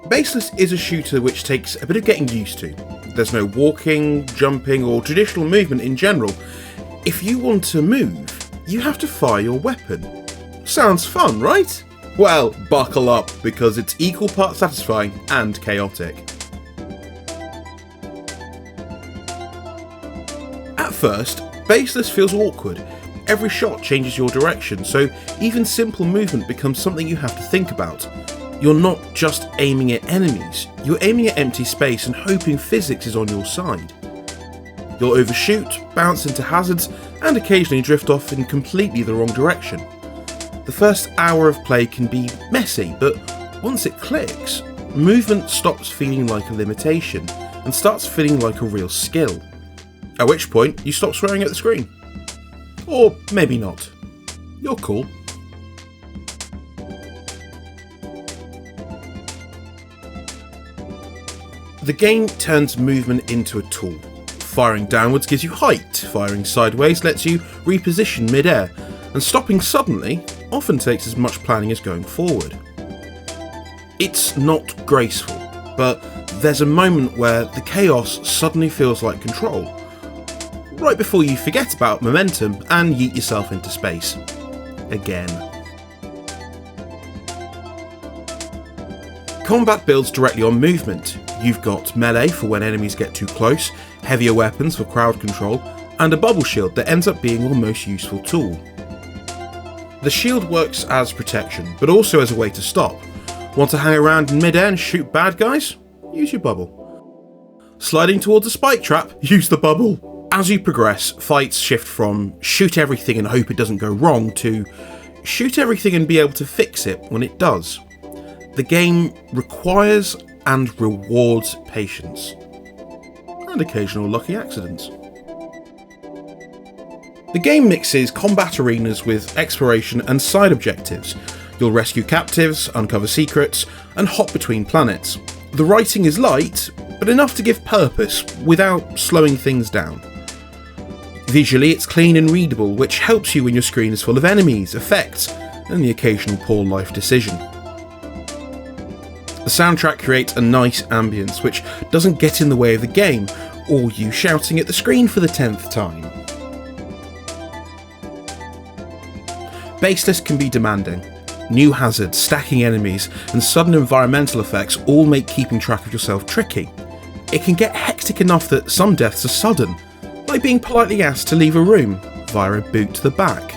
Baseless is a shooter which takes a bit of getting used to. There's no walking, jumping or traditional movement in general. If you want to move, you have to fire your weapon. Sounds fun, right? Well, buckle up, because it's equal parts satisfying and chaotic. At first, Baseless feels awkward. Every shot changes your direction, so even simple movement becomes something you have to think about. You're not just aiming at enemies, you're aiming at empty space and hoping physics is on your side. You'll overshoot, bounce into hazards, and occasionally drift off in completely the wrong direction. The first hour of play can be messy, but once it clicks, movement stops feeling like a limitation and starts feeling like a real skill. At which point, you stop swearing at the screen. Or maybe not. You're cool. The game turns movement into a tool. Firing downwards gives you height, firing sideways lets you reposition mid-air, and stopping suddenly often takes as much planning as going forward. It's not graceful, but there's a moment where the chaos suddenly feels like control, right before you forget about momentum and yeet yourself into space. Again. Combat builds directly on movement. You've got melee for when enemies get too close, heavier weapons for crowd control, and a bubble shield that ends up being your most useful tool. The shield works as protection, but also as a way to stop. Want to hang around in mid-air and shoot bad guys? Use your bubble. Sliding towards a spike trap? Use the bubble. As you progress, fights shift from shoot everything and hope it doesn't go wrong to shoot everything and be able to fix it when it does. The game requires and rewards patience, and occasional lucky accidents. The game mixes combat arenas with exploration and side objectives. You'll rescue captives, uncover secrets, and hop between planets. The writing is light, but enough to give purpose without slowing things down. Visually, it's clean and readable, which helps you when your screen is full of enemies, effects, and the occasional poor life decision. The soundtrack creates a nice ambience which doesn't get in the way of the game, or you shouting at the screen for the 10th time. Baseless can be demanding. New hazards, stacking enemies, and sudden environmental effects all make keeping track of yourself tricky. It can get hectic enough that some deaths are sudden, like being politely asked to leave a room via a boot to the back.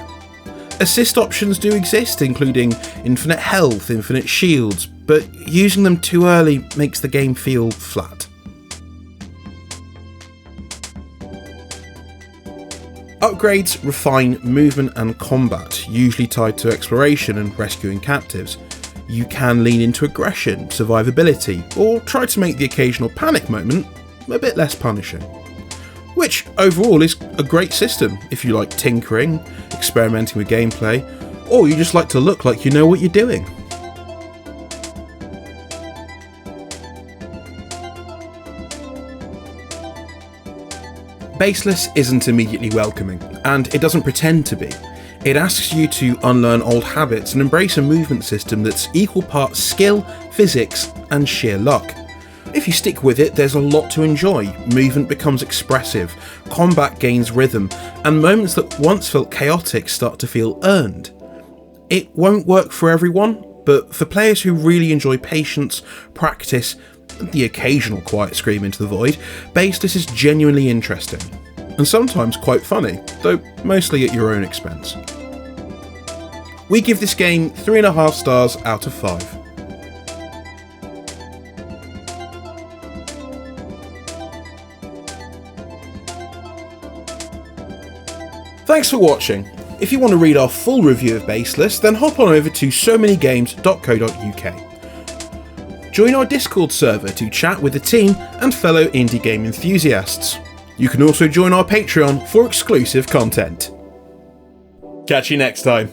Assist options do exist, including infinite health, infinite shields, but using them too early makes the game feel flat. Upgrades refine movement and combat, usually tied to exploration and rescuing captives. You can lean into aggression, survivability, or try to make the occasional panic moment a bit less punishing. Which overall is a great system if you like tinkering, experimenting with gameplay, or you just like to look like you know what you're doing. Baseless isn't immediately welcoming, and it doesn't pretend to be. It asks you to unlearn old habits and embrace a movement system that's equal parts skill, physics, and sheer luck. If you stick with it, there's a lot to enjoy. Movement becomes expressive, combat gains rhythm, and moments that once felt chaotic start to feel earned. It won't work for everyone, but for players who really enjoy patience, practice, and the occasional quiet scream into the void, Baseless is genuinely interesting, and sometimes quite funny, though mostly at your own expense. We give this game 3.5 stars out of 5. Thanks for watching. If you want to read our full review of Baseless, then hop on over to somanygames.co.uk. Join our Discord server to chat with the team and fellow indie game enthusiasts. You can also join our Patreon for exclusive content. Catch you next time.